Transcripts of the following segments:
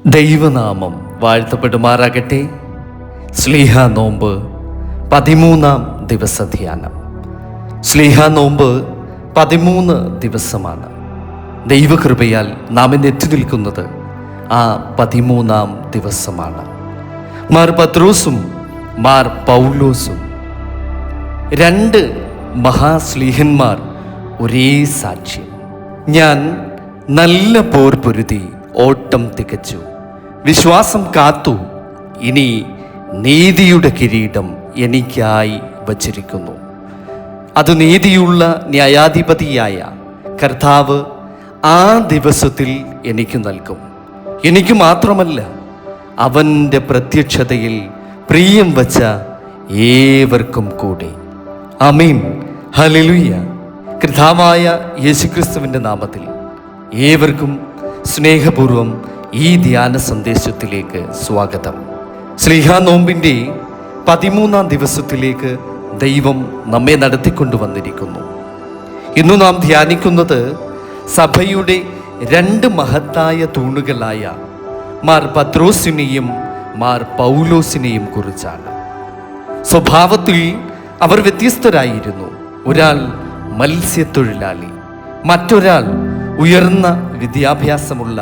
ദൈവനാമം വാഴ്ത്തപ്പെടുമാറാകട്ടെ. ശ്ലീഹാ നോമ്പ് 13-ാം ദിവസ ധ്യാനം. ശ്ലീഹാ നോമ്പ് 13 ദിവസമാണ്. ദൈവകൃപയാൽ നാം ഇന്ന് എത്തി നിൽക്കുന്നത് ആ 13-ാം ദിവസമാണ്. മാർ പത്രോസും മാർ പൗലോസും, രണ്ട് മഹാസ്ലീഹന്മാർ, ഒരേ സാക്ഷ്യം. ഞാൻ നല്ല പോർ പൊരുതി ഓട്ടം തികച്ചു, വിശ്വാസം കാത്തു, ഇനി നീതിയുടെ കിരീടം എനിക്കായി വച്ചിരിക്കുന്നു. അത് നീതിയുള്ള ന്യായാധിപതിയായ കർത്താവ് ആ ദിവസത്തിൽ എനിക്ക് നൽകും. എനിക്ക് മാത്രമല്ല, അവൻ്റെ പ്രത്യക്ഷതയിൽ പ്രിയം വച്ച ഏവർക്കും കൂടി. ആമീൻ, ഹല്ലേലൂയ. കർത്താവായ യേശുക്രിസ്തുവിൻ്റെ നാമത്തിൽ ഏവർക്കും സ്നേഹപൂർവം ഈ ധ്യാന സന്ദേശത്തിലേക്ക് സ്വാഗതം. ശ്ലീഹാ നോമ്പിൻ്റെ 13-ാം ദിവസത്തിലേക്ക് ദൈവം നമ്മെ നടത്തിക്കൊണ്ടുവന്നിരിക്കുന്നു. ഇന്നു നാം ധ്യാനിക്കുന്നത് സഭയുടെ രണ്ട് മഹത്തായ തൂണുകളായ മാർ പത്രോസിനെയും മാർ പൗലോസിനെയും കുറിച്ചാണ്. സ്വഭാവത്തിൽ അവർ വ്യത്യസ്തരായിരുന്നു. ഒരാൾ മത്സ്യത്തൊഴിലാളി, മറ്റൊരാൾ ഉയർന്ന വിദ്യാഭ്യാസമുള്ള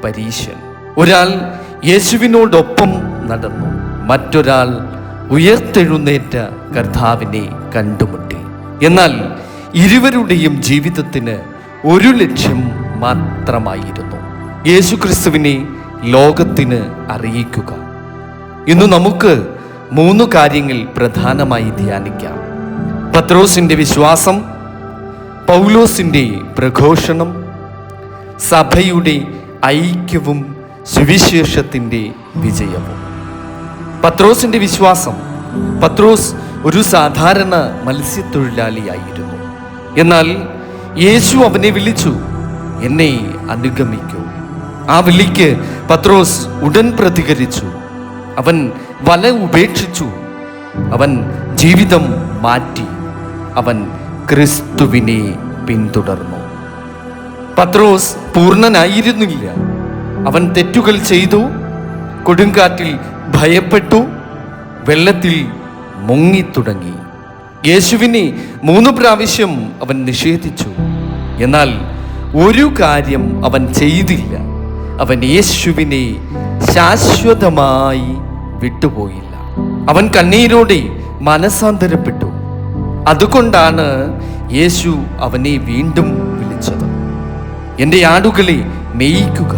പരീശൻ. ഒരാൾ യേശുവിനോടൊപ്പം നടന്നു, മറ്റൊരാൾ ഉയർത്തെഴുന്നേറ്റ കർത്താവിനെ കണ്ടുമുട്ടി. എന്നാൽ ഇരുവരുടെയും ജീവിതത്തിന് ഒരു ലക്ഷ്യം മാത്രമായിരുന്നു: യേശുക്രിസ്തുവിനെ ലോകത്തിന് അറിയിക്കുക. ഇന്ന് നമുക്ക് 3 കാര്യങ്ങൾ പ്രധാനമായി ധ്യാനിക്കാം. പത്രോസിൻ്റെ വിശ്വാസം, പൗലോസിൻ്റെ പ്രഘോഷണം, സഭയുടെ ഐക്യവും സുവിശേഷത്തിൻ്റെ വിജയവും. പത്രോസിൻ്റെ വിശ്വാസം. പത്രോസ് ഒരു സാധാരണ മത്സ്യത്തൊഴിലാളിയായിരുന്നു. എന്നാൽ യേശു അവനെ വിളിച്ചു, എന്നെ അനുഗമിക്കൂ. ആ വിളിക്ക് പത്രോസ് ഉടൻ പ്രതികരിച്ചു. അവൻ വല ഉപേക്ഷിച്ചു. അവൻ ജീവിതം മാറ്റി. അവൻ ക്രിസ്തുവിനെ പിന്തുടർന്നു. പത്രോസ് പൂർണ്ണനായിരുന്നില്ല. അവൻ തെറ്റുകൾ ചെയ്തു, കൊടുങ്കാറ്റിൽ ഭയപ്പെട്ടു, വെള്ളത്തിൽ മുങ്ങിത്തുടങ്ങി. യേശുവിനെ 3 പ്രാവശ്യം അവൻ നിഷേധിച്ചു. എന്നാൽ ഒരു കാര്യം അവൻ ചെയ്തില്ല: അവൻ യേശുവിനെ ശാശ്വതമായി വിട്ടുപോയില്ല. അവൻ കണ്ണീരോടെ മനസാന്തരപ്പെട്ടു. അതുകൊണ്ടാണ് യേശു അവനെ വീണ്ടും വിളിച്ചത്, എൻ്റെ ആടുകളെ മേയിക്കുക.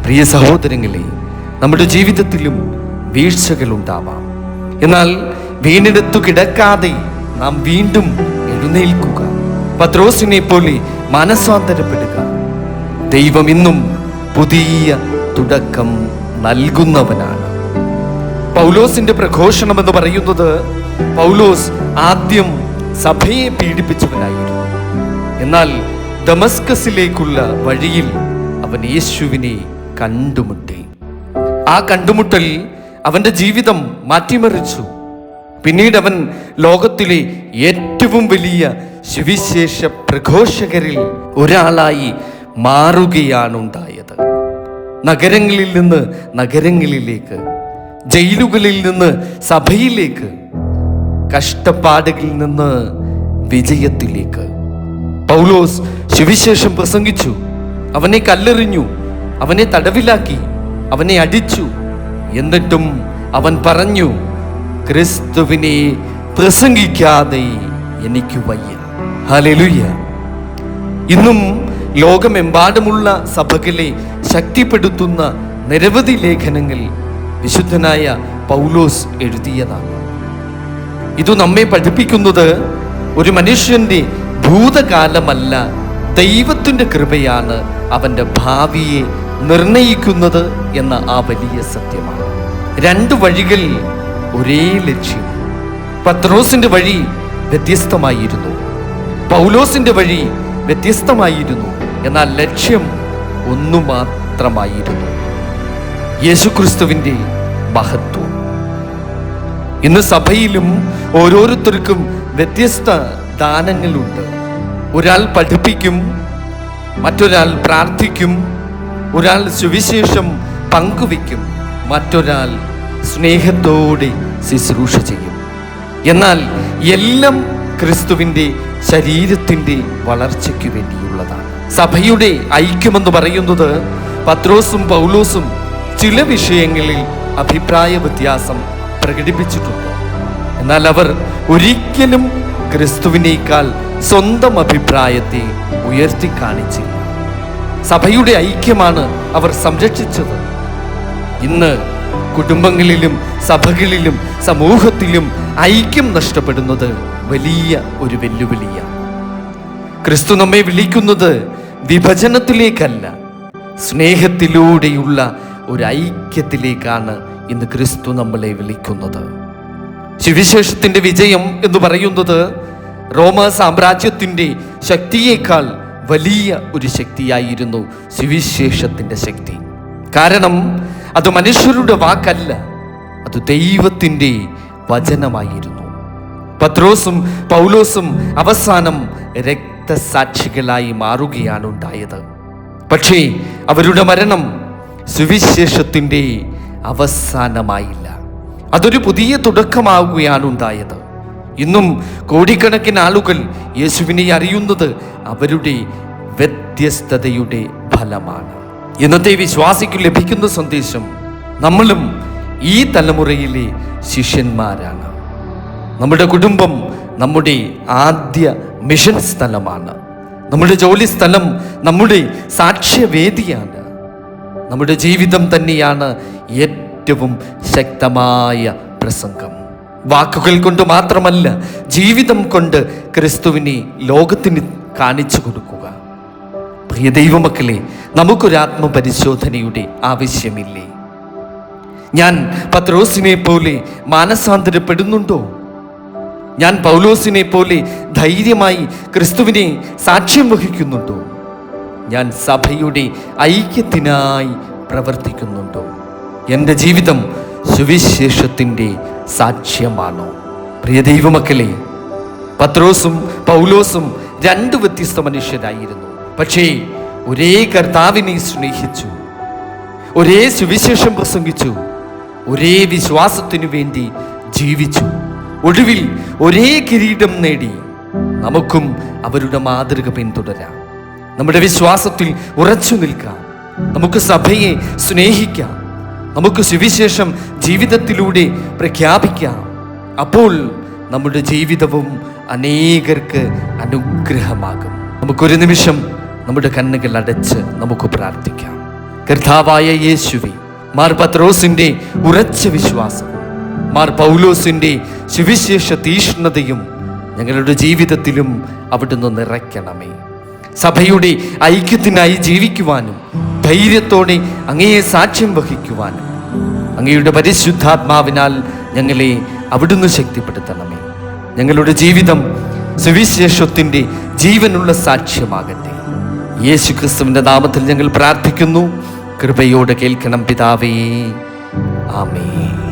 പ്രിയ സഹോദരങ്ങളെ, നമ്മുടെ ജീവിതത്തിലും വീഴ്ചകളുണ്ടാവാം. എന്നാൽ വീണെടുത്തു കിടക്കാതെ നാം വീണ്ടും എഴുന്നേൽക്കുക. പത്രോസിനെ പോലെ മനസ്സാന്തരപ്പെടുക. ദൈവം ഇന്നും പുതിയ തുടക്കം നൽകുന്നവനാണ്. പൗലോസിന്റെ പ്രഘോഷണം എന്ന് പറയുന്നത്, പൗലോസ് ആദ്യം സഭയെ പീഡിപ്പിച്ചവനായിരുന്നു. എന്നാൽ ദമസ്കസിലേക്കുള്ള വഴിയിൽ അവൻ യേശുവിനെ കണ്ടുമുട്ടി. ആ കണ്ടുമുട്ടൽ അവൻ്റെ ജീവിതം മാറ്റിമറിച്ചു. പിന്നീട് അവൻ ലോകത്തിലെ ഏറ്റവും വലിയ സുവിശേഷ പ്രഘോഷകരിൽ ഒരാളായി മാറുകയാണുണ്ടായത്. നഗരങ്ങളിൽ നിന്ന് നഗരങ്ങളിലേക്ക്, ജയിലുകളിൽ നിന്ന് സഭയിലേക്ക്, കഷ്ടപ്പാടുകളിൽ നിന്ന് വിജയത്തിലേക്ക്. പൗലോസ് സുവിശേഷം പ്രസംഗിച്ചു. അവനെ കല്ലെറിഞ്ഞു, അവനെ തടവിലാക്കി, അവനെ അടിച്ചു. എന്നിട്ടും അവൻ പറഞ്ഞു, ക്രിസ്തുവിനെ പ്രസംഗിക്കാതെ എനിക്ക് വയ്യ. ഹല്ലേലൂയ. ഇന്നും ലോകമെമ്പാടുമുള്ള സഭകളെ ശക്തിപ്പെടുത്തുന്ന നിരവധി ലേഖനങ്ങൾ വിശുദ്ധനായ പൗലോസ് എഴുതിയതാണ്. ഇത് നമ്മെ പഠിപ്പിക്കുന്നത് ഒരു മനുഷ്യന്റെ ഭൂതകാലമല്ല, ദൈവത്തിൻ്റെ കൃപയാണ് അവൻ്റെ ഭാവിയെ നിർണയിക്കുന്നത് എന്ന ആ വലിയ സത്യമാണ്. 2 വഴികൾ, ഒരേ ലക്ഷ്യം. പത്രോസിന്റെ വഴി വ്യത്യസ്തമായിരുന്നു, പൗലോസിന്റെ വഴി വ്യത്യസ്തമായിരുന്നു. എന്നാൽ ലക്ഷ്യം ഒന്നു മാത്രമായിരുന്നു: യേശുക്രിസ്തുവിൻ്റെ മഹത്വം. ഇന്ന് സഭയിലും ഓരോരുത്തർക്കും വ്യത്യസ്ത ദാനങ്ങളുണ്ട്. ഒരാൾ പഠിപ്പിക്കും, മറ്റൊരാൾ പ്രാർത്ഥിക്കും, ഒരാൾ സുവിശേഷം പങ്കുവയ്ക്കും, മറ്റൊരാൾ സ്നേഹത്തോടെ ശുശ്രൂഷ ചെയ്യും. എന്നാൽ എല്ലാം ക്രിസ്തുവിൻ്റെ ശരീരത്തിൻ്റെ വളർച്ചയ്ക്ക് വേണ്ടിയുള്ളതാണ്. സഭയുടെ ഐക്യമെന്ന് പറയുന്നത് പത്രോസും പൗലോസും ചില വിഷയങ്ങളിൽ അഭിപ്രായ വ്യത്യാസം പ്രകടിപ്പിച്ചിട്ടുണ്ട്. എന്നാൽ അവർ ഒരിക്കലും ക്രിസ്തുവിനേക്കാൾ സ്വന്തം അഭിപ്രായത്തെ ഉയർത്തി കാണിച്ചില്ല. സഭയുടെ ഐക്യമാണ് അവർ സംരക്ഷിച്ചത്. ഇന്ന് കുടുംബങ്ങളിലും സഭകളിലും സമൂഹത്തിലും ഐക്യം നഷ്ടപ്പെടുന്നത് വലിയ ഒരു വെല്ലുവിളിയാണ്. ക്രിസ്തു നമ്മെ വിളിക്കുന്നത് വിഭജനത്തിലേക്കല്ല, സ്നേഹത്തിലൂടെയുള്ള ഒരു ഐക്യത്തിലേക്കാണ് ഇന്ന് ക്രിസ്തു നമ്മളെ വിളിക്കുന്നത്. സുവിശേഷത്തിൻ്റെ വിജയം എന്ന് പറയുന്നത് റോമ സാമ്രാജ്യത്തിൻ്റെ ശക്തിയേക്കാൾ വലിയ ഒരു ശക്തിയായിരുന്നു സുവിശേഷത്തിൻ്റെ ശക്തി. കാരണം അത് മനുഷ്യരുടെ വാക്കല്ല, അത് ദൈവത്തിൻ്റെ വചനമായിരുന്നു. പത്രോസും പൗലോസും അവസാനം രക്തസാക്ഷികളായി മാറുകയാണ് ഉണ്ടായത്. പക്ഷേ അവരുടെ മരണം സുവിശേഷത്തിൻ്റെ അവസാനമായില്ല, അതൊരു പുതിയ തുടക്കമാവുകയാണ് ഉണ്ടായത്. ഇന്നും കോടിക്കണക്കിന് ആളുകൾ യേശുവിനെ അറിയുന്നത് അവരുടെ വ്യത്യസ്തതയുടെ ഫലമാണ്. ഇന്നത്തെ വിശ്വാസിക്ക് ലഭിക്കുന്ന സന്ദേശം, നമ്മളും ഈ തലമുറയിലെ ശിഷ്യന്മാരാണ്. നമ്മുടെ കുടുംബം നമ്മുടെ ആദ്യ മിഷൻ സ്ഥലമാണ്. നമ്മുടെ ജോലി സ്ഥലം നമ്മുടെ സാക്ഷ്യവേദിയാണ്. നമ്മുടെ ജീവിതം തന്നെയാണ് ഏറ്റവും ശക്തമായ പ്രസംഗം. വാക്കുകൾ കൊണ്ട് മാത്രമല്ല, ജീവിതം കൊണ്ട് ക്രിസ്തുവിനെ ലോകത്തിന് കാണിച്ചു കൊടുക്കുക. പ്രിയ ദൈവമക്കളെ, നമുക്കൊരു ആത്മപരിശോധനയുടെ ആവശ്യമില്ലേ? ഞാൻ പത്രോസിനെ പോലെ മാനസാന്തരപ്പെടുന്നുണ്ടോ? ഞാൻ പൗലോസിനെ പോലെ ധൈര്യമായി ക്രിസ്തുവിനെ സാക്ഷ്യം വഹിക്കുന്നുണ്ടോ? ഞാൻ സഭയുടെ ഐക്യത്തിനായി പ്രവർത്തിക്കുന്നുണ്ടോ? എൻ്റെ ജീവിതം സുവിശേഷത്തിൻ്റെ സാക്ഷ്യമാണോ? പ്രിയ ദൈവമക്കളെ, പത്രോസും പൗലോസും രണ്ട് വ്യത്യസ്ത മനുഷ്യരായിരുന്നു. പക്ഷേ ഒരേ കർത്താവിനെ സ്നേഹിച്ചു, ഒരേ സുവിശേഷം പ്രസംഗിച്ചു, ഒരേ വിശ്വാസത്തിനു വേണ്ടി ജീവിച്ചു. ഒടുവിൽ ഒരേ കിരീടം നേടി. നമുക്കും അവരുടെ മാതൃക പിന്തുടരാം. നമ്മുടെ വിശ്വാസത്തിൽ ഉറച്ചു നിൽക്കാം. നമുക്ക് സഭയെ സ്നേഹിക്കാം. നമുക്ക് സുവിശേഷം ജീവിതത്തിലൂടെ പ്രഖ്യാപിക്കാം. അപ്പോൾ നമ്മുടെ ജീവിതവും അനേകർക്ക് അനുഗ്രഹമാകും. നമുക്കൊരു നിമിഷം നമ്മുടെ കണ്ണുകൾ അടച്ച് നമുക്ക് പ്രാർത്ഥിക്കാം. കർത്താവായ യേശുവേ, മാർ പത്രോസിൻ്റെ ഉറച്ച വിശ്വാസം, മാർ പൗലോസിൻ്റെ സുവിശേഷ തീഷ്ണതയും ഞങ്ങളുടെ ജീവിതത്തിലും അവിടുന്ന് നിറയ്ക്കണമേ. സഭയുടെ ഐക്യത്തിനായി ജീവിക്കുവാനും ധൈര്യത്തോടെ അങ്ങയെ സാക്ഷ്യം വഹിക്കുവാനും അങ്ങയുടെ പരിശുദ്ധാത്മാവിനാൽ ഞങ്ങളെ അവിടുന്ന് ശക്തിപ്പെടുത്തണമേ. ഞങ്ങളുടെ ജീവിതം സുവിശേഷത്തിൻ്റെ ജീവനുള്ള സാക്ഷ്യമാകട്ടെ. യേശു ക്രിസ്തുവിൻ്റെ നാമത്തിൽ ഞങ്ങൾ പ്രാർത്ഥിക്കുന്നു. കൃപയോടെ കേൾക്കണം പിതാവേ. ആമേൻ.